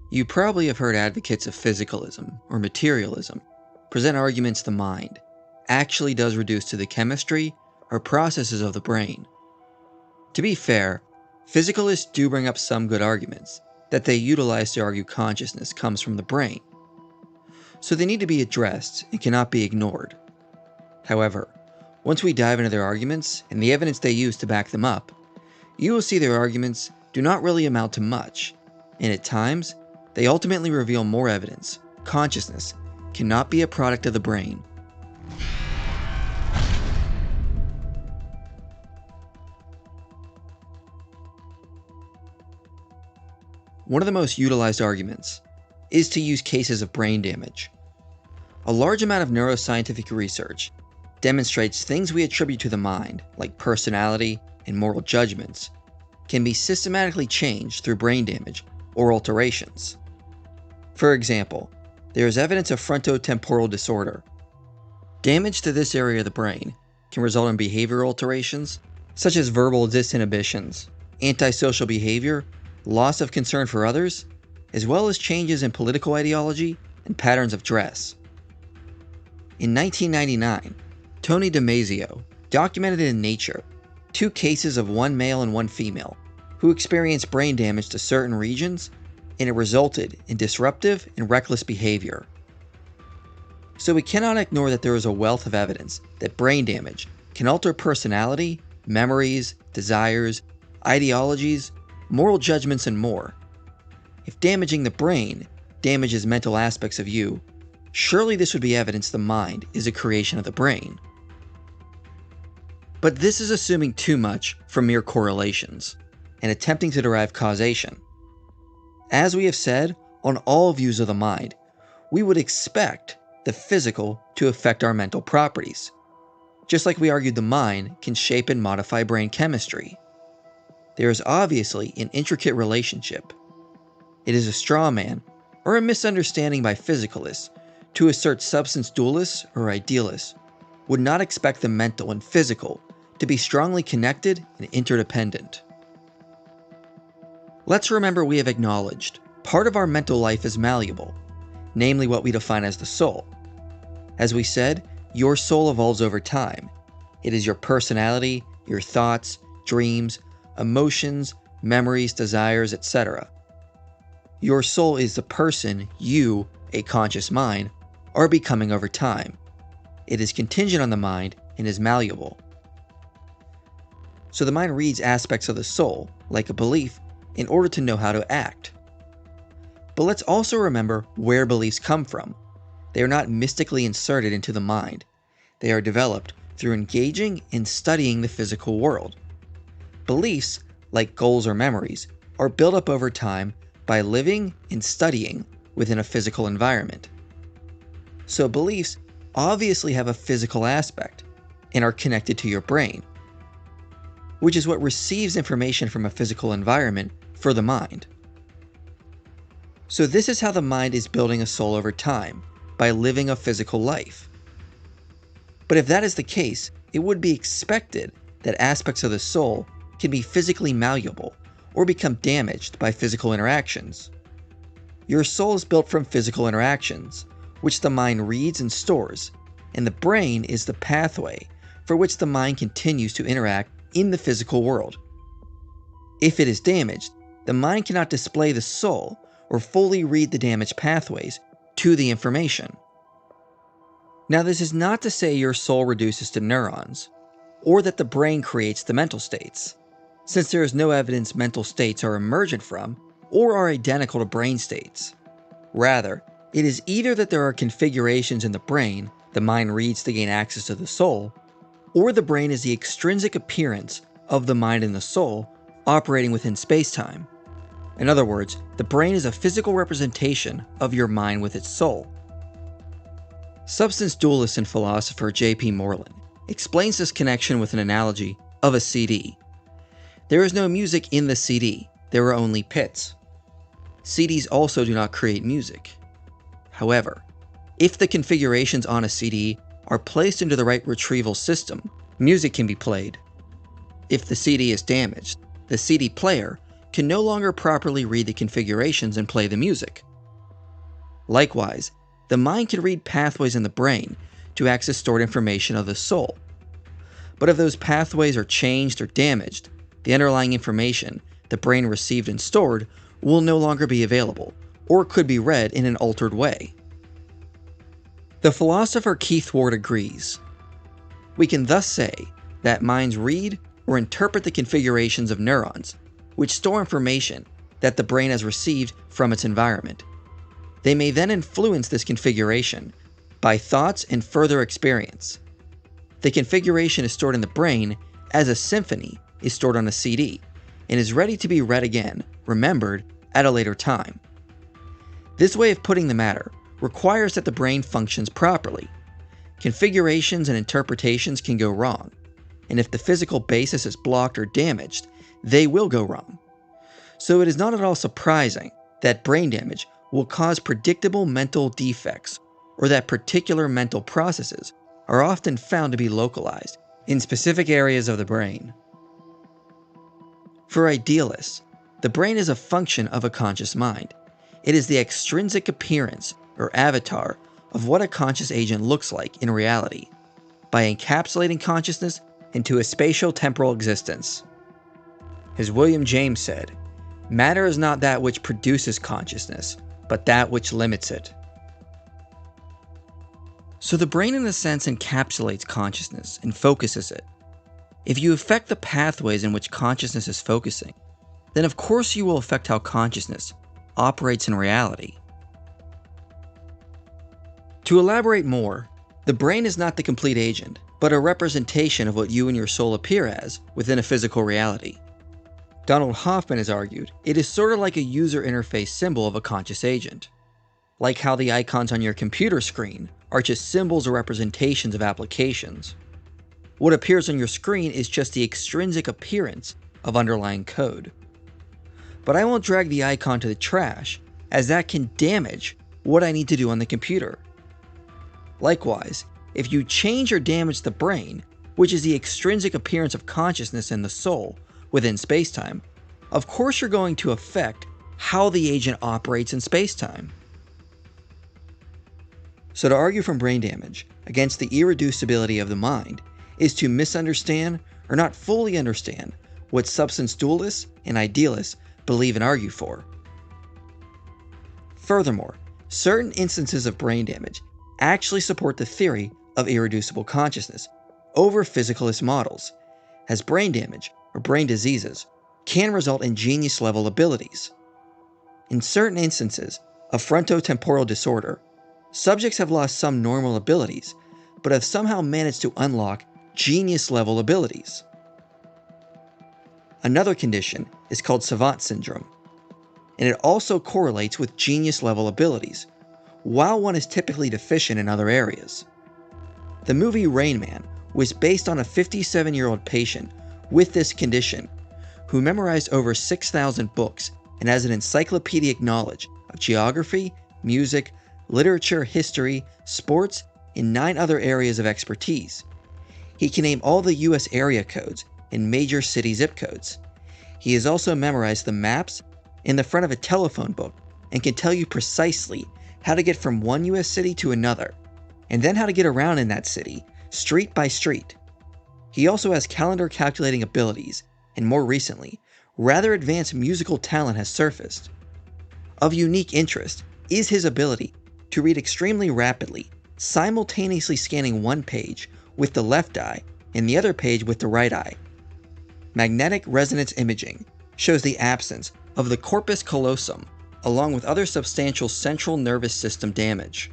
You probably have heard advocates of physicalism or materialism present arguments the mind actually does reduce to the chemistry or processes of the brain. To be fair, physicalists do bring up some good arguments that they utilize to argue consciousness comes from the brain, so they need to be addressed and cannot be ignored. However, once we dive into their arguments and the evidence they use to back them up, you will see their arguments do not really amount to much, and at times, they ultimately reveal more evidence consciousness cannot be a product of the brain. One of the most utilized arguments is to use cases of brain damage. A large amount of neuroscientific research demonstrates things we attribute to the mind, like personality and moral judgments, can be systematically changed through brain damage or alterations. For example, there is evidence of frontotemporal disorder. Damage to this area of the brain can result in behavioral alterations, such as verbal disinhibitions, antisocial behavior, loss of concern for others, as well as changes in political ideology and patterns of dress. In 1999, Tony DiMaggio documented in Nature 2 cases of one male and one female who experienced brain damage to certain regions, and it resulted in disruptive and reckless behavior. So we cannot ignore that there is a wealth of evidence that brain damage can alter personality, memories, desires, ideologies, moral judgments, and more. If damaging the brain damages mental aspects of you, surely this would be evidence the mind is a creation of the brain. But this is assuming too much from mere correlations and attempting to derive causation. As we have said, on all views of the mind, we would expect the physical to affect our mental properties, just like we argued the mind can shape and modify brain chemistry. There is obviously an intricate relationship. It is a straw man or a misunderstanding by physicalists to assert substance dualists or idealists would not expect the mental and physical to be strongly connected and interdependent. Let's remember we have acknowledged part of our mental life is malleable, namely what we define as the soul. As we said, your soul evolves over time. It is your personality, your thoughts, dreams, emotions, memories, desires, etc. Your soul is the person you, a conscious mind, are becoming over time. It is contingent on the mind and is malleable. So the mind reads aspects of the soul, like a belief, in order to know how to act. But let's also remember where beliefs come from. They are not mystically inserted into the mind. They are developed through engaging and studying the physical world. Beliefs, like goals or memories, are built up over time by living and studying within a physical environment. So beliefs obviously have a physical aspect and are connected to your brain, which is what receives information from a physical environment for the mind. So this is how the mind is building a soul over time, by living a physical life. But if that is the case, it would be expected that aspects of the soul can be physically malleable or become damaged by physical interactions. Your soul is built from physical interactions, which the mind reads and stores, and the brain is the pathway for which the mind continues to interact in the physical world. If it is damaged, the mind cannot display the soul or fully read the damaged pathways to the information. Now, this is not to say your soul reduces to neurons, or that the brain creates the mental states, since there is no evidence mental states are emergent from or are identical to brain states. Rather, it is either that there are configurations in the brain the mind reads to gain access to the soul, or the brain is the extrinsic appearance of the mind and the soul operating within space-time. In other words, the brain is a physical representation of your mind with its soul. Substance dualist and philosopher J.P. Moreland explains this connection with an analogy of a CD. There is no music in the CD, there are only pits. CDs also do not create music. However, if the configurations on a CD are placed into the right retrieval system, music can be played. If the CD is damaged, the CD player can no longer properly read the configurations and play the music. Likewise, the mind can read pathways in the brain to access stored information of the soul. But if those pathways are changed or damaged, the underlying information the brain received and stored will no longer be available, or could be read in an altered way. The philosopher Keith Ward agrees. We can thus say that minds read or interpret the configurations of neurons, which store information that the brain has received from its environment. They may then influence this configuration by thoughts and further experience. The configuration is stored in the brain as a symphony is stored on a CD, and is ready to be read again, remembered, at a later time. This way of putting the matter requires that the brain functions properly. Configurations and interpretations can go wrong, and if the physical basis is blocked or damaged, they will go wrong. So it is not at all surprising that brain damage will cause predictable mental defects, or that particular mental processes are often found to be localized in specific areas of the brain. For idealists, the brain is a function of a conscious mind. It is the extrinsic appearance or avatar of what a conscious agent looks like in reality, by encapsulating consciousness into a spatial-temporal existence. As William James said, "Matter is not that which produces consciousness, but that which limits it." So the brain in a sense encapsulates consciousness and focuses it. If you affect the pathways in which consciousness is focusing, then of course you will affect how consciousness operates in reality. To elaborate more, the brain is not the complete agent, but a representation of what you and your soul appear as within a physical reality. Donald Hoffman has argued it is sort of like a user interface symbol of a conscious agent. Like how the icons on your computer screen are just symbols or representations of applications. What appears on your screen is just the extrinsic appearance of underlying code. But I won't drag the icon to the trash, as that can damage what I need to do on the computer. Likewise, if you change or damage the brain, which is the extrinsic appearance of consciousness and the soul within spacetime, of course you're going to affect how the agent operates in spacetime. So to argue from brain damage against the irreducibility of the mind is to misunderstand or not fully understand what substance dualists and idealists believe and argue for. Furthermore, certain instances of brain damage actually support the theory of irreducible consciousness over physicalist models, as brain damage or brain diseases can result in genius-level abilities. In certain instances of frontotemporal disorder, subjects have lost some normal abilities, but have somehow managed to unlock genius-level abilities. Another condition is called savant syndrome, and it also correlates with genius-level abilities, while one is typically deficient in other areas. The movie Rain Man was based on a 57-year-old patient with this condition who memorized over 6,000 books and has an encyclopedic knowledge of geography, music, literature, history, sports, and 9 other areas of expertise. He can name all the US area codes and major city zip codes. He has also memorized the maps in the front of a telephone book and can tell you precisely how to get from one US city to another, and then how to get around in that city, street by street. He also has calendar calculating abilities, and more recently, rather advanced musical talent has surfaced. Of unique interest is his ability to read extremely rapidly, simultaneously scanning one page with the left eye and the other page with the right eye. Magnetic resonance imaging shows the absence of the corpus callosum, along with other substantial central nervous system damage.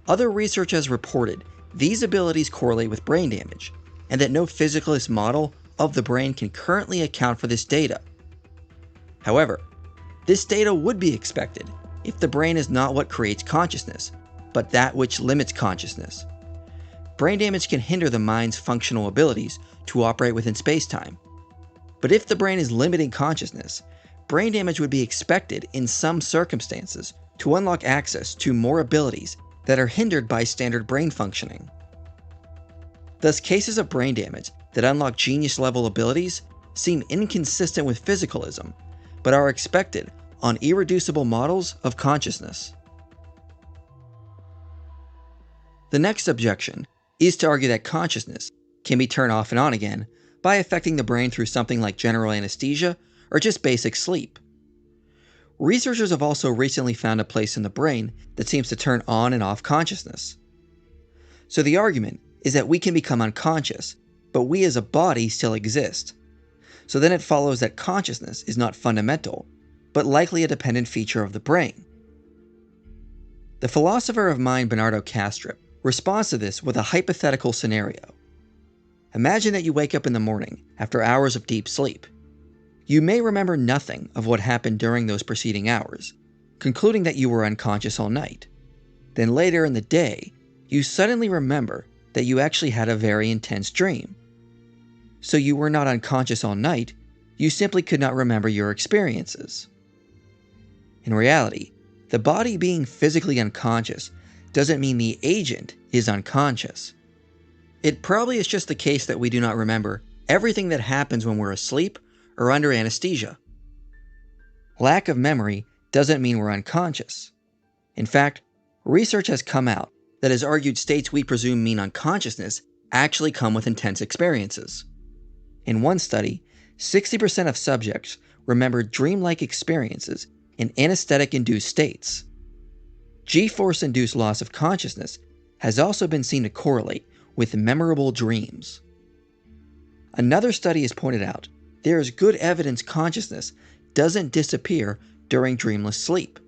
Other research has reported these abilities correlate with brain damage, and that no physicalist model of the brain can currently account for this data. However, this data would be expected if the brain is not what creates consciousness, but that which limits consciousness. Brain damage can hinder the mind's functional abilities to operate within spacetime. But if the brain is limiting consciousness, brain damage would be expected in some circumstances to unlock access to more abilities that are hindered by standard brain functioning. Thus, cases of brain damage that unlock genius-level abilities seem inconsistent with physicalism, but are expected on irreducible models of consciousness. The next objection is to argue that consciousness can be turned off and on again by affecting the brain through something like general anesthesia or just basic sleep. Researchers have also recently found a place in the brain that seems to turn on and off consciousness. So the argument is that we can become unconscious, but we as a body still exist. So then it follows that consciousness is not fundamental, but likely a dependent feature of the brain. The philosopher of mind Bernardo Kastrup responds to this with a hypothetical scenario. Imagine that you wake up in the morning after hours of deep sleep. You may remember nothing of what happened during those preceding hours, concluding that you were unconscious all night. Then later in the day, you suddenly remember that you actually had a very intense dream. So you were not unconscious all night, you simply could not remember your experiences. In reality, the body being physically unconscious doesn't mean the agent is unconscious. It probably is just the case that we do not remember everything that happens when we're asleep or under anesthesia. Lack of memory doesn't mean we're unconscious. In fact, research has come out that has argued states we presume mean unconsciousness actually come with intense experiences. In one study, 60% of subjects remembered dreamlike experiences in anesthetic-induced states. G-force-induced loss of consciousness has also been seen to correlate with memorable dreams. Another study has pointed out there is good evidence consciousness doesn't disappear during dreamless sleep.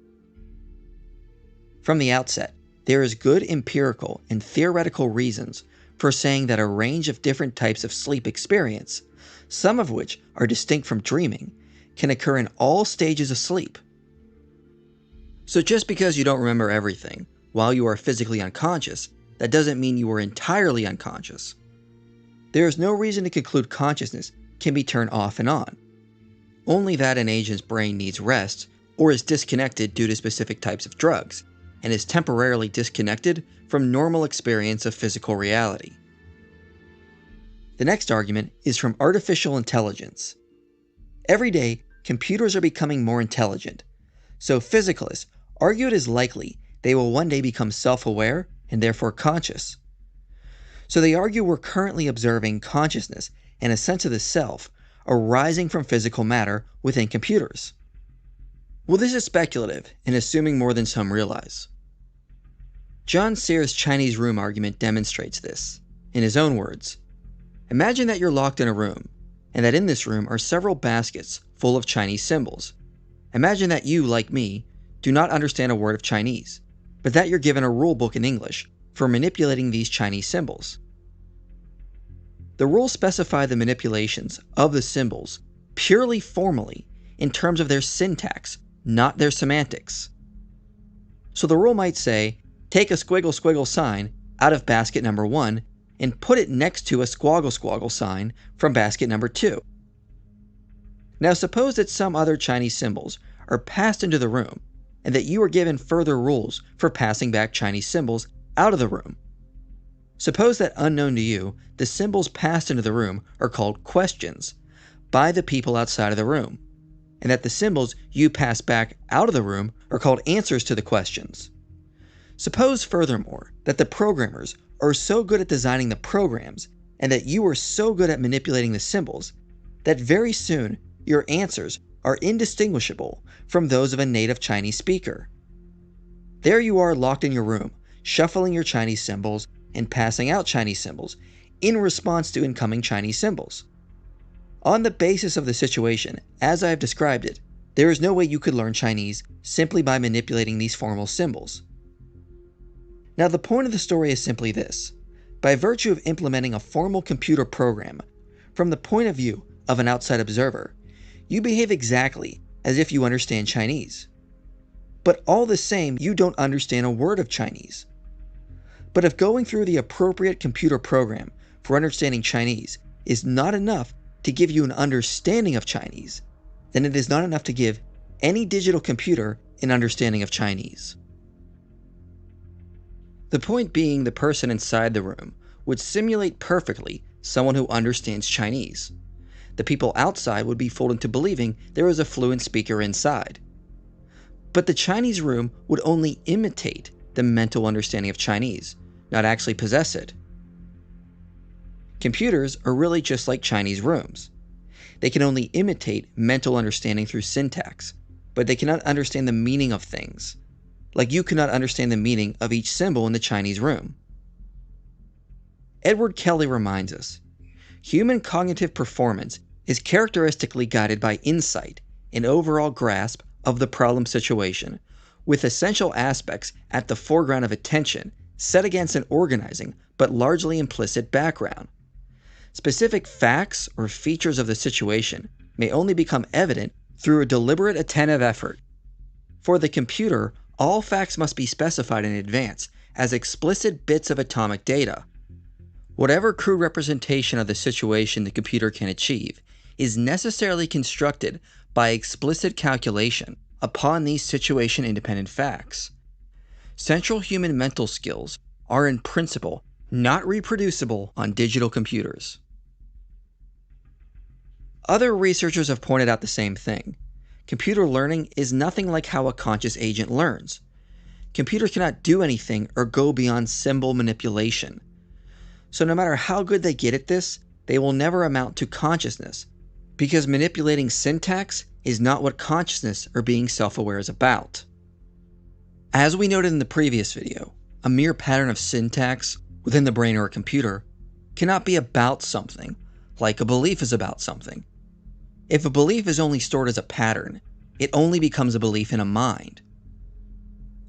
From the outset, there is good empirical and theoretical reasons for saying that a range of different types of sleep experience, some of which are distinct from dreaming, can occur in all stages of sleep. So just because you don't remember everything while you are physically unconscious, that doesn't mean you are entirely unconscious. There is no reason to conclude consciousness can be turned off and on. Only that an agent's brain needs rest or is disconnected due to specific types of drugs, and is temporarily disconnected from normal experience of physical reality. The next argument is from artificial intelligence. Every day, computers are becoming more intelligent, so physicalists argue it is likely they will one day become self-aware and therefore conscious. So they argue we're currently observing consciousness and a sense of the self arising from physical matter within computers. Well, this is speculative and assuming more than some realize. John Sear's Chinese room argument demonstrates this. In his own words, imagine that you're locked in a room, and that in this room are several baskets full of Chinese symbols. Imagine that you, like me, do not understand a word of Chinese, but that you're given a rule book in English for manipulating these Chinese symbols. The rules specify the manipulations of the symbols purely formally in terms of their syntax, not their semantics. So the rule might say, take a squiggle squiggle sign out of basket number 1 and put it next to a squoggle squoggle sign from basket number 2. Now suppose that some other Chinese symbols are passed into the room and that you are given further rules for passing back Chinese symbols out of the room. Suppose that unknown to you, the symbols passed into the room are called questions by the people outside of the room, and that the symbols you pass back out of the room are called answers to the questions. Suppose furthermore that the programmers are so good at designing the programs and that you are so good at manipulating the symbols that very soon your answers are indistinguishable from those of a native Chinese speaker. There you are locked in your room, shuffling your Chinese symbols and passing out Chinese symbols in response to incoming Chinese symbols. On the basis of the situation, as I have described it, there is no way you could learn Chinese simply by manipulating these formal symbols. Now the point of the story is simply this. By virtue of implementing a formal computer program, from the point of view of an outside observer, you behave exactly as if you understand Chinese. But all the same, you don't understand a word of Chinese. But if going through the appropriate computer program for understanding Chinese is not enough to give you an understanding of Chinese, then it is not enough to give any digital computer an understanding of Chinese. The point being, the person inside the room would simulate perfectly someone who understands Chinese. The people outside would be fooled into believing there was a fluent speaker inside. But the Chinese room would only imitate the mental understanding of Chinese, not actually possess it. Computers are really just like Chinese rooms. They can only imitate mental understanding through syntax, but they cannot understand the meaning of things, like you cannot understand the meaning of each symbol in the Chinese room. Edward Kelly reminds us, human cognitive performance is characteristically guided by insight and overall grasp of the problem situation, with essential aspects at the foreground of attention set against an organizing but largely implicit background. Specific facts or features of the situation may only become evident through a deliberate attentive effort. For the computer, all facts must be specified in advance as explicit bits of atomic data. Whatever crude representation of the situation the computer can achieve is necessarily constructed by explicit calculation upon these situation-independent facts. Central human mental skills are in principle not reproducible on digital computers. Other researchers have pointed out the same thing. Computer learning is nothing like how a conscious agent learns. Computers cannot do anything or go beyond symbol manipulation. So no matter how good they get at this, they will never amount to consciousness, because manipulating syntax is not what consciousness or being self-aware is about. As we noted in the previous video, a mere pattern of syntax within the brain or a computer cannot be about something, like a belief is about something. If a belief is only stored as a pattern, it only becomes a belief in a mind.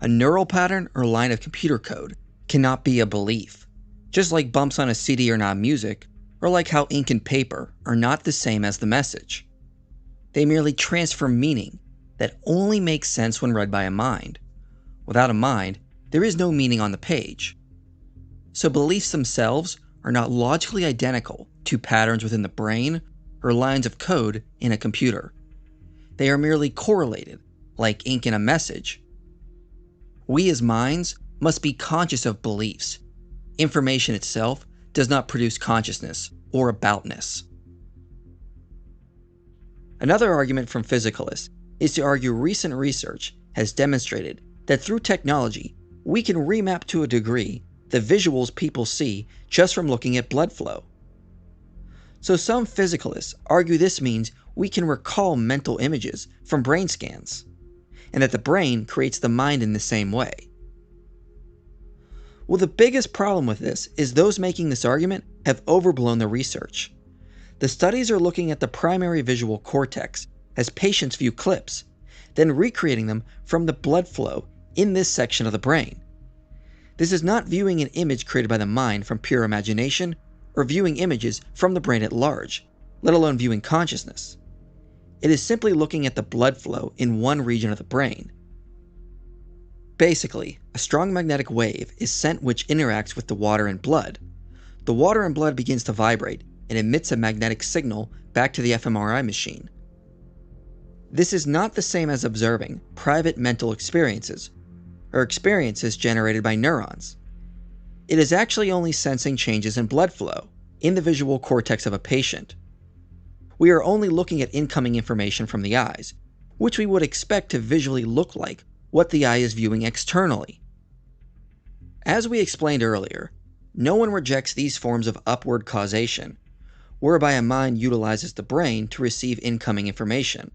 A neural pattern or line of computer code cannot be a belief, just like bumps on a CD are not music, or like how ink and paper are not the same as the message. They merely transfer meaning that only makes sense when read by a mind. Without a mind, there is no meaning on the page. So beliefs themselves are not logically identical to patterns within the brain or lines of code in a computer. They are merely correlated, like ink in a message. We as minds must be conscious of beliefs. Information itself does not produce consciousness or aboutness. Another argument from physicalists is to argue recent research has demonstrated that through technology, we can remap to a degree the visuals people see just from looking at blood flow. So some physicalists argue this means we can recall mental images from brain scans, and that the brain creates the mind in the same way. Well, the biggest problem with this is those making this argument have overblown the research. The studies are looking at the primary visual cortex as patients view clips, then recreating them from the blood flow in this section of the brain. This is not viewing an image created by the mind from pure imagination or viewing images from the brain at large, let alone viewing consciousness. It is simply looking at the blood flow in one region of the brain. Basically, a strong magnetic wave is sent which interacts with the water and blood. The water and blood begins to vibrate and emits a magnetic signal back to the fMRI machine. This is not the same as observing private mental experiences, or experiences generated by neurons. It is actually only sensing changes in blood flow in the visual cortex of a patient. We are only looking at incoming information from the eyes, which we would expect to visually look like what the eye is viewing externally. As we explained earlier, no one rejects these forms of upward causation, whereby a mind utilizes the brain to receive incoming information,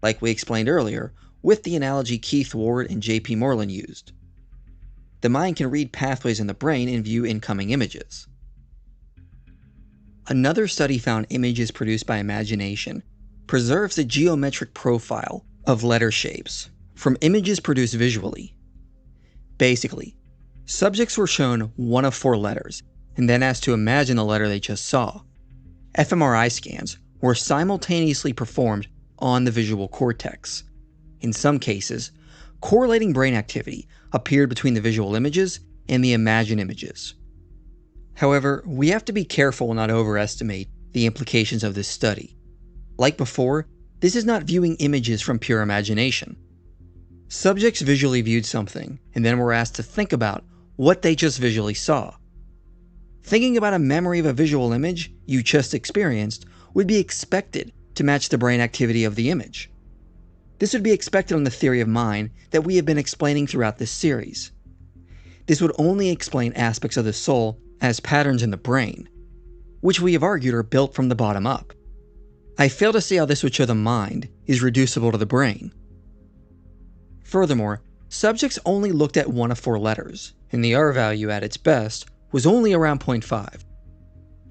like we explained earlier with the analogy Keith Ward and J.P. Moreland used. The mind can read pathways in the brain and view incoming images. Another study found images produced by imagination preserves the geometric profile of letter shapes from images produced visually. Basically, subjects were shown one of 4 letters and then asked to imagine the letter they just saw. fMRI scans were simultaneously performed on the visual cortex. In some cases, correlating brain activity appeared between the visual images and the imagined images. However, we have to be careful not overestimate the implications of this study. Like before, this is not viewing images from pure imagination. Subjects visually viewed something and then were asked to think about what they just visually saw. Thinking about a memory of a visual image you just experienced would be expected to match the brain activity of the image. This would be expected on the theory of mind that we have been explaining throughout this series. This would only explain aspects of the soul as patterns in the brain, which we have argued are built from the bottom up. I fail to see how this would show the mind is reducible to the brain. Furthermore, subjects only looked at one of 4 letters, and the R value at its best was only around 0.5,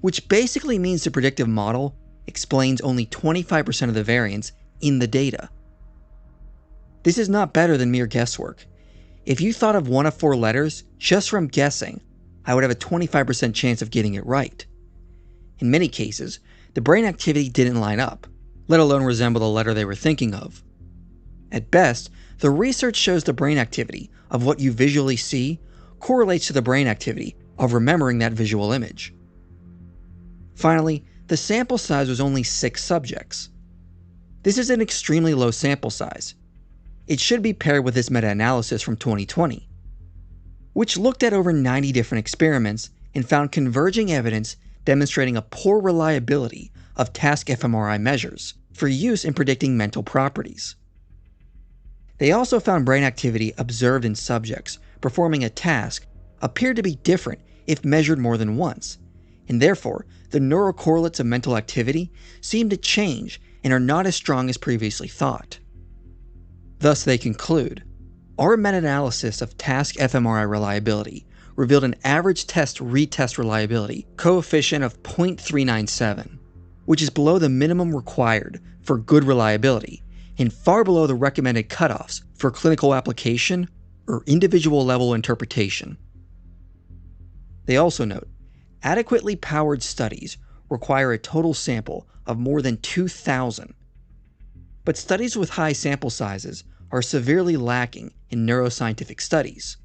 which basically means the predictive model explains only 25% of the variance in the data. This is not better than mere guesswork. If you thought of one of 4 letters just from guessing, I would have a 25% chance of getting it right. In many cases, the brain activity didn't line up, let alone resemble the letter they were thinking of. At best, the research shows the brain activity of what you visually see correlates to the brain activity of remembering that visual image. Finally, the sample size was only 6 subjects. This is an extremely low sample size. It should be paired with this meta-analysis from 2020, which looked at over 90 different experiments and found converging evidence demonstrating a poor reliability of task fMRI measures for use in predicting mental properties. They also found brain activity observed in subjects performing a task appeared to be different if measured more than once, and therefore the neural correlates of mental activity seem to change and are not as strong as previously thought. Thus, they conclude, our meta-analysis of task fMRI reliability revealed an average test-retest reliability coefficient of 0.397, which is below the minimum required for good reliability and far below the recommended cutoffs for clinical application or individual level interpretation. They also note, adequately powered studies require a total sample of more than 2,000, but studies with high sample sizes are severely lacking in neuroscientific studies.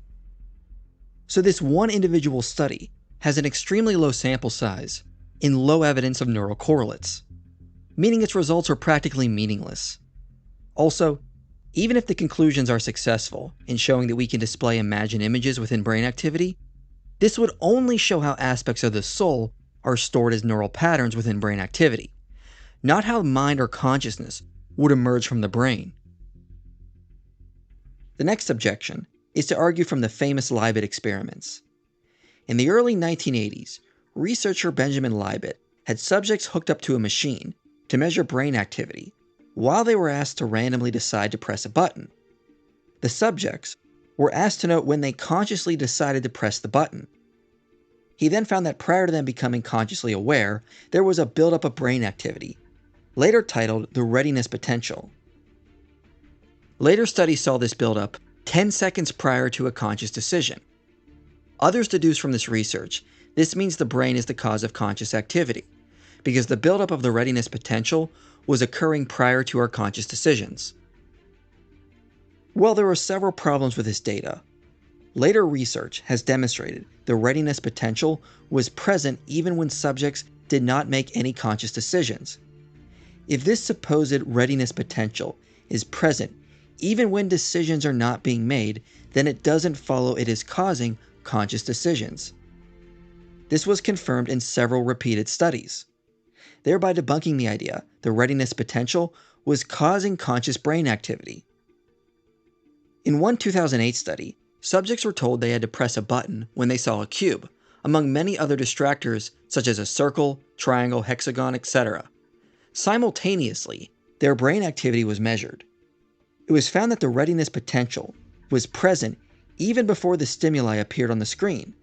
So this one individual study has an extremely low sample size and low evidence of neural correlates, meaning its results are practically meaningless. Also, even if the conclusions are successful in showing that we can display imagined images within brain activity, this would only show how aspects of the soul are stored as neural patterns within brain activity, not how mind or consciousness would emerge from the brain. The next objection is to argue from the famous Libet experiments. In the early 1980s, researcher Benjamin Libet had subjects hooked up to a machine to measure brain activity while they were asked to randomly decide to press a button. The subjects were asked to note when they consciously decided to press the button. He then found that prior to them becoming consciously aware, there was a buildup of brain activity, later titled the readiness potential. Later studies saw this buildup 10 seconds prior to a conscious decision. Others deduce from this research this means the brain is the cause of conscious activity, because the buildup of the readiness potential was occurring prior to our conscious decisions. While there are several problems with this data, later research has demonstrated the readiness potential was present even when subjects did not make any conscious decisions. If this supposed readiness potential is present even when decisions are not being made, then it doesn't follow it is causing conscious decisions. This was confirmed in several repeated studies, thereby debunking the idea the readiness potential was causing conscious brain activity. In one 2008 study, subjects were told they had to press a button when they saw a cube, among many other distractors such as a circle, triangle, hexagon, etc. Simultaneously, their brain activity was measured. It was found that the readiness potential was present even before the stimuli appeared on the screen.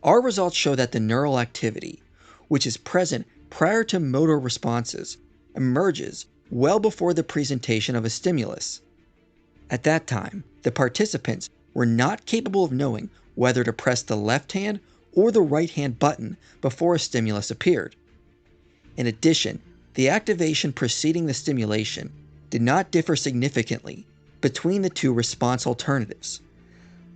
Our results show that the neural activity, which is present prior to motor responses, emerges well before the presentation of a stimulus. At that time, the participants were not capable of knowing whether to press the left hand or the right hand button before a stimulus appeared. In addition, the activation preceding the stimulation did not differ significantly between the two response alternatives.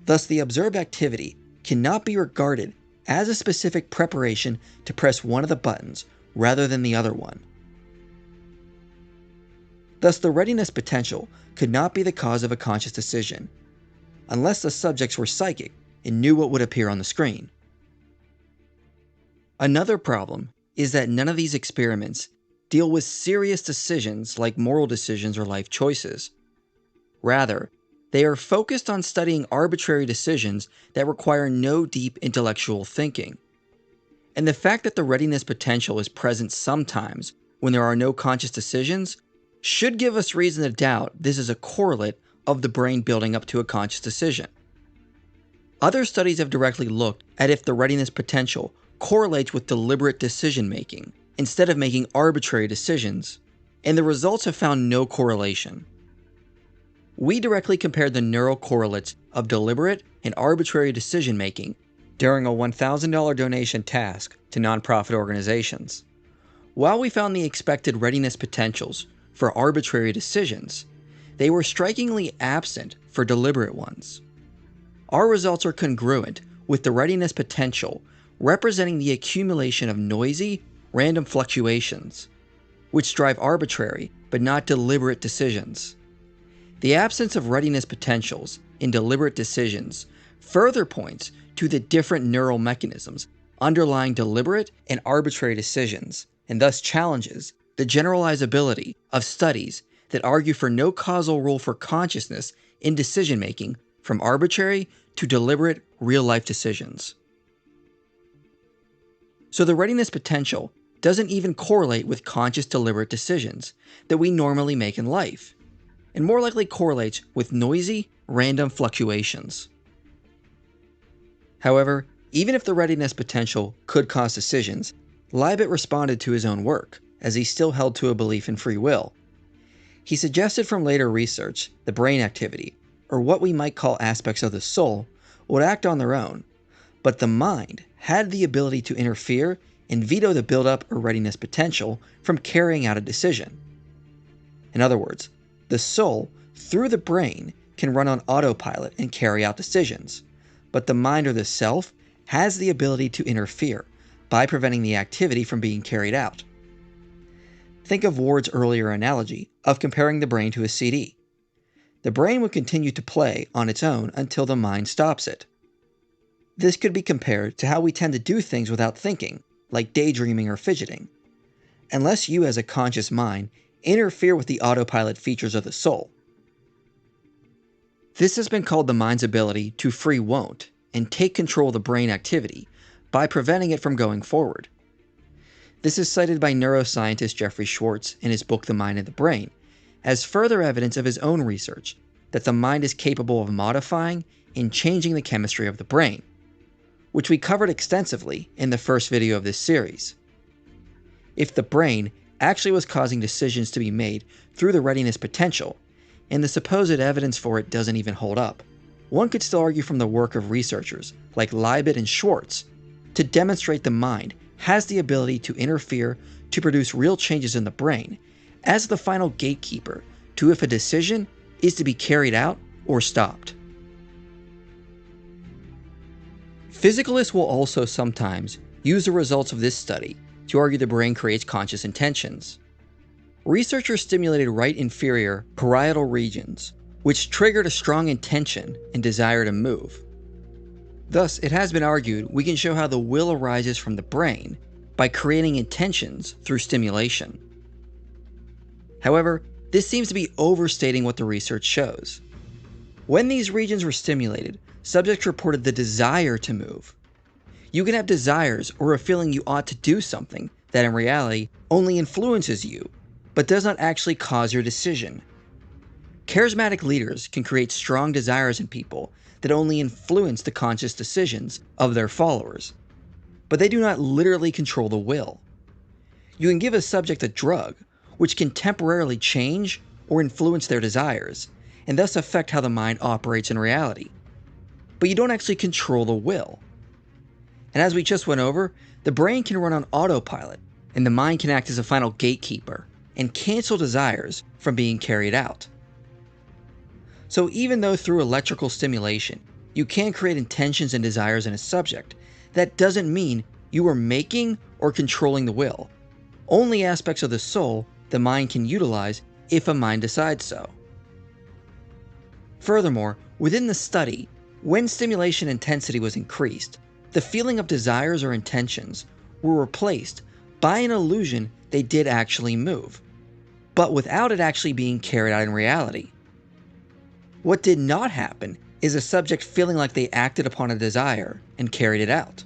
Thus, the observed activity cannot be regarded as a specific preparation to press one of the buttons rather than the other one. Thus, the readiness potential could not be the cause of a conscious decision, unless the subjects were psychic and knew what would appear on the screen. Another problem is that none of these experiments deal with serious decisions like moral decisions or life choices. Rather, they are focused on studying arbitrary decisions that require no deep intellectual thinking. And the fact that the readiness potential is present sometimes when there are no conscious decisions should give us reason to doubt this is a correlate of the brain building up to a conscious decision. Other studies have directly looked at if the readiness potential correlates with deliberate decision making instead of making arbitrary decisions, and the results have found no correlation. We directly compared the neural correlates of deliberate and arbitrary decision making during a $1,000 donation task to nonprofit organizations. While we found the expected readiness potentials for arbitrary decisions, they were strikingly absent for deliberate ones. Our results are congruent with the readiness potential representing the accumulation of noisy, random fluctuations, which drive arbitrary but not deliberate decisions. The absence of readiness potentials in deliberate decisions further points to the different neural mechanisms underlying deliberate and arbitrary decisions, and thus challenges the generalizability of studies that argue for no causal rule for consciousness in decision-making from arbitrary to deliberate real-life decisions. So the readiness potential doesn't even correlate with conscious deliberate decisions that we normally make in life, and more likely correlates with noisy, random fluctuations. However, even if the readiness potential could cause decisions, Libet responded to his own work, as he still held to a belief in free will. He suggested from later research the brain activity, or what we might call aspects of the soul, would act on their own, but the mind had the ability to interfere and veto the buildup or readiness potential from carrying out a decision. In other words, the soul, through the brain, can run on autopilot and carry out decisions, but the mind or the self has the ability to interfere by preventing the activity from being carried out. Think of Ward's earlier analogy of comparing the brain to a CD. The brain would continue to play on its own until the mind stops it. This could be compared to how we tend to do things without thinking, like daydreaming or fidgeting. Unless you as a conscious mind interfere with the autopilot features of the soul. This has been called the mind's ability to free won't and take control of the brain activity by preventing it from going forward. This is cited by neuroscientist Jeffrey Schwartz in his book The Mind and the Brain as further evidence of his own research that the mind is capable of modifying and changing the chemistry of the brain, which we covered extensively in the first video of this series. If the brain actually was causing decisions to be made through the readiness potential, and the supposed evidence for it doesn't even hold up, one could still argue from the work of researchers like Libet and Schwartz to demonstrate the mind has the ability to interfere to produce real changes in the brain as the final gatekeeper to if a decision is to be carried out or stopped. Physicalists will also sometimes use the results of this study to argue the brain creates conscious intentions. Researchers stimulated right inferior parietal regions, which triggered a strong intention and desire to move. Thus, it has been argued we can show how the will arises from the brain by creating intentions through stimulation. However, this seems to be overstating what the research shows. When these regions were stimulated, subjects reported the desire to move. You can have desires or a feeling you ought to do something that in reality only influences you, but does not actually cause your decision. Charismatic leaders can create strong desires in people that only influence the conscious decisions of their followers, but they do not literally control the will. You can give a subject a drug, which can temporarily change or influence their desires, and thus affect how the mind operates in reality. But you don't actually control the will. And as we just went over, the brain can run on autopilot, and the mind can act as a final gatekeeper and cancel desires from being carried out. So even though through electrical stimulation, you can create intentions and desires in a subject, that doesn't mean you are making or controlling the will. Only aspects of the soul the mind can utilize if a mind decides so. Furthermore, within the study, when stimulation intensity was increased, the feeling of desires or intentions were replaced by an illusion they did actually move, but without it actually being carried out in reality. What did not happen is a subject feeling like they acted upon a desire and carried it out.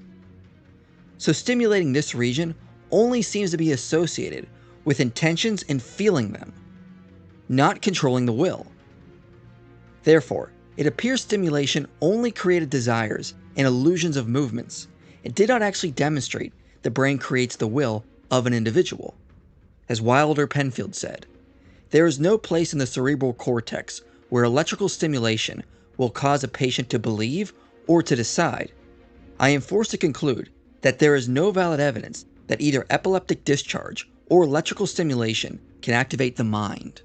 So stimulating this region only seems to be associated with intentions and feeling them, not controlling the will. Therefore, it appears stimulation only created desires and illusions of movements. It did not actually demonstrate the brain creates the will of an individual. As Wilder Penfield said, there is no place in the cerebral cortex where electrical stimulation will cause a patient to believe or to decide. I am forced to conclude that there is no valid evidence that either epileptic discharge or electrical stimulation can activate the mind.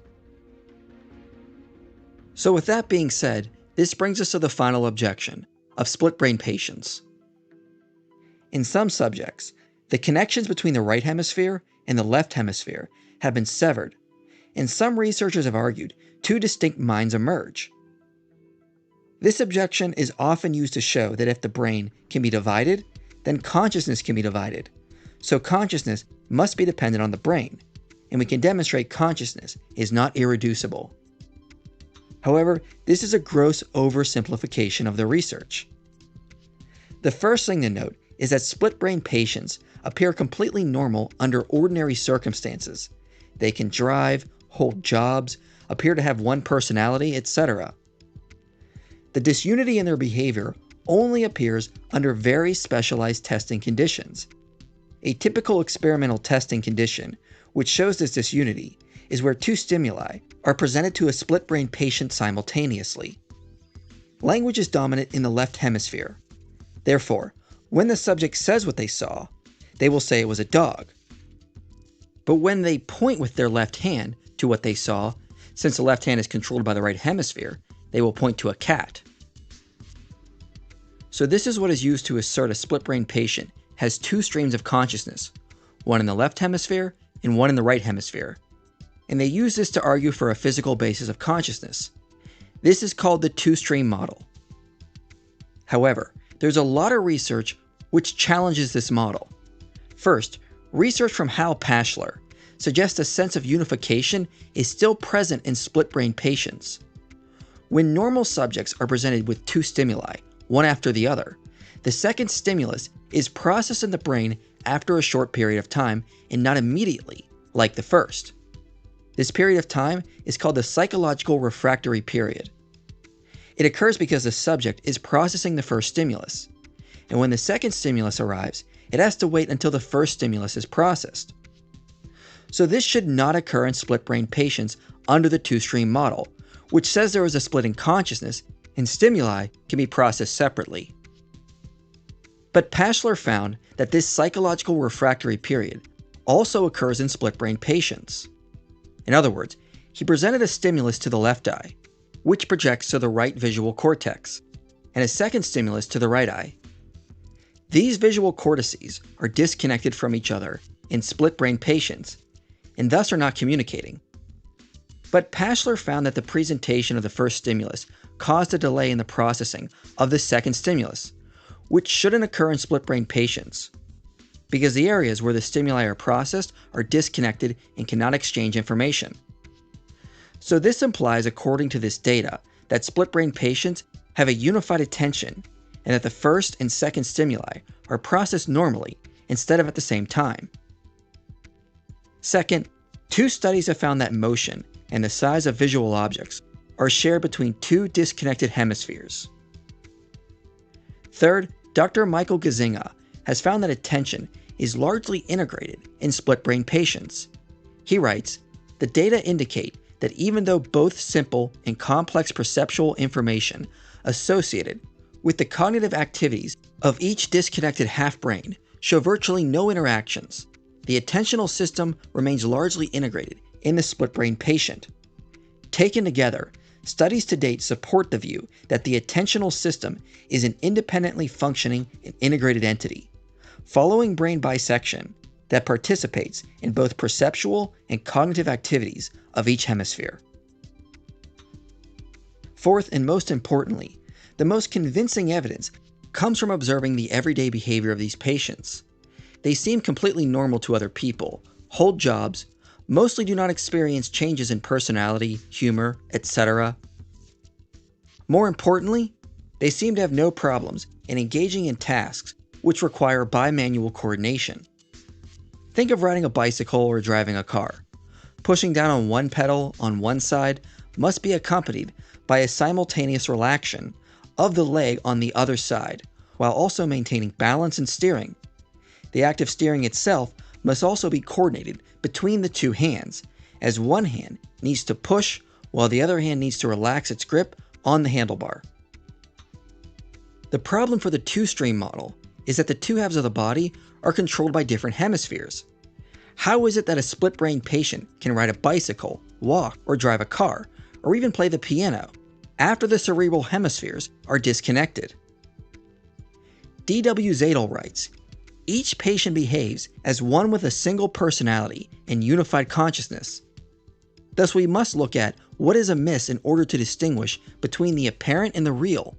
So with that being said, this brings us to the final objection of split-brain patients. In some subjects, the connections between the right hemisphere and the left hemisphere have been severed, and some researchers have argued two distinct minds emerge. This objection is often used to show that if the brain can be divided, then consciousness can be divided. So consciousness must be dependent on the brain, and we can demonstrate consciousness is not irreducible. However, this is a gross oversimplification of the research. The first thing to note is that split-brain patients appear completely normal under ordinary circumstances. They can drive, hold jobs, appear to have one personality, etc. The disunity in their behavior only appears under very specialized testing conditions. A typical experimental testing condition which shows this disunity is where two stimuli are presented to a split-brain patient simultaneously. Language is dominant in the left hemisphere. Therefore, when the subject says what they saw, they will say it was a dog. But when they point with their left hand to what they saw, since the left hand is controlled by the right hemisphere, they will point to a cat. So this is what is used to assert a split-brain patient has two streams of consciousness, one in the left hemisphere and one in the right hemisphere. And they use this to argue for a physical basis of consciousness. This is called the two-stream model. However, there's a lot of research which challenges this model. First, research from Hal Pashler suggests a sense of unification is still present in split-brain patients. When normal subjects are presented with two stimuli, one after the other, the second stimulus is processed in the brain after a short period of time and not immediately, like the first. This period of time is called the psychological refractory period. It occurs because the subject is processing the first stimulus, and when the second stimulus arrives, it has to wait until the first stimulus is processed. So this should not occur in split-brain patients under the two-stream model, which says there is a split in consciousness and stimuli can be processed separately. But Pashler found that this psychological refractory period also occurs in split-brain patients. In other words, he presented a stimulus to the left eye, which projects to the right visual cortex, and a second stimulus to the right eye. These visual cortices are disconnected from each other in split-brain patients, and thus are not communicating. But Pashler found that the presentation of the first stimulus caused a delay in the processing of the second stimulus, which shouldn't occur in split-brain patients, because the areas where the stimuli are processed are disconnected and cannot exchange information. So this implies, according to this data, that split-brain patients have a unified attention and that the first and second stimuli are processed normally instead of at the same time. Second, two studies have found that motion and the size of visual objects are shared between two disconnected hemispheres. Third, Dr. Michael Gazinga has found that attention is largely integrated in split-brain patients. He writes, "The data indicate that even though both simple and complex perceptual information associated with the cognitive activities of each disconnected half-brain show virtually no interactions, the attentional system remains largely integrated in the split-brain patient. Taken together, studies to date support the view that the attentional system is an independently functioning and integrated entity, following brain bisection, that participates in both perceptual and cognitive activities of each hemisphere." Fourth, and most importantly, the most convincing evidence comes from observing the everyday behavior of these patients. They seem completely normal to other people, hold jobs, mostly do not experience changes in personality, humor, etc. More importantly, they seem to have no problems in engaging in tasks which require bimanual coordination. Think of riding a bicycle or driving a car. Pushing down on one pedal on one side must be accompanied by a simultaneous relaxation of the leg on the other side, while also maintaining balance and steering. The act of steering itself must also be coordinated between the two hands, as one hand needs to push while the other hand needs to relax its grip on the handlebar. The problem for the two-stream model is that the two halves of the body are controlled by different hemispheres. How is it that a split-brain patient can ride a bicycle, walk, or drive a car, or even play the piano, after the cerebral hemispheres are disconnected? D.W. Zadel writes, "Each patient behaves as one with a single personality and unified consciousness. Thus we must look at what is amiss in order to distinguish between the apparent and the real."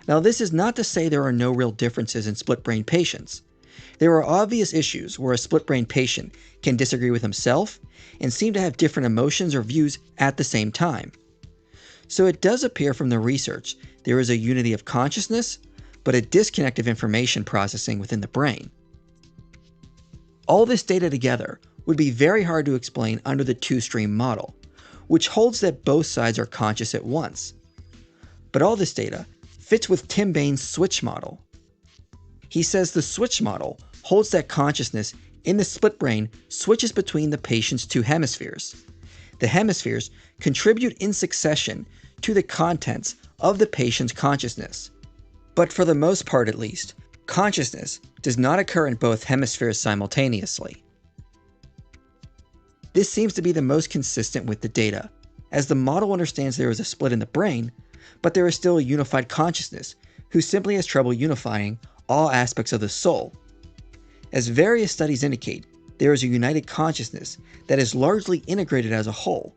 Now, this is not to say there are no real differences in split-brain patients. There are obvious issues where a split-brain patient can disagree with himself and seem to have different emotions or views at the same time. So it does appear from the research there is a unity of consciousness, but a disconnect of information processing within the brain. All this data together would be very hard to explain under the two-stream model, which holds that both sides are conscious at once. But all this data fits with Tim Bain's switch model. He says the switch model holds that consciousness in the split brain switches between the patient's two hemispheres. The hemispheres contribute in succession to the contents of the patient's consciousness. But for the most part at least, consciousness does not occur in both hemispheres simultaneously. This seems to be the most consistent with the data, as the model understands there is a split in the brain, but there is still a unified consciousness who simply has trouble unifying all aspects of the soul. As various studies indicate, there is a united consciousness that is largely integrated as a whole.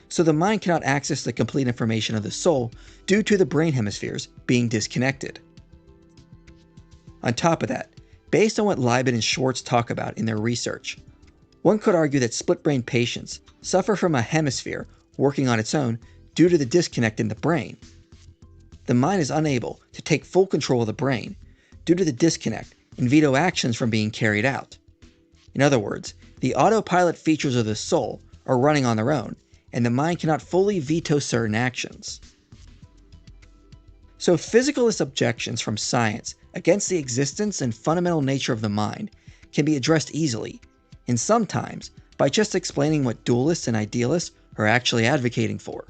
So the mind cannot access the complete information of the soul due to the brain hemispheres being disconnected. On top of that, based on what Liebman and Schwartz talk about in their research, one could argue that split-brain patients suffer from a hemisphere working on its own due to the disconnect in the brain. The mind is unable to take full control of the brain due to the disconnect and veto actions from being carried out. In other words, the autopilot features of the soul are running on their own, and the mind cannot fully veto certain actions. So physicalist objections from science against the existence and fundamental nature of the mind can be addressed easily, and sometimes by just explaining what dualists and idealists are actually advocating for.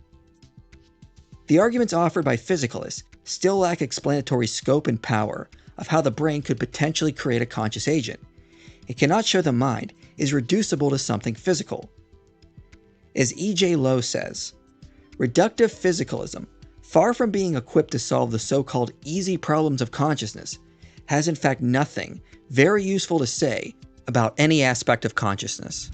The arguments offered by physicalists still lack explanatory scope and power of how the brain could potentially create a conscious agent. It cannot show the mind is reducible to something physical. As E.J. Lowe says, reductive physicalism, far from being equipped to solve the so-called easy problems of consciousness, has in fact nothing very useful to say about any aspect of consciousness.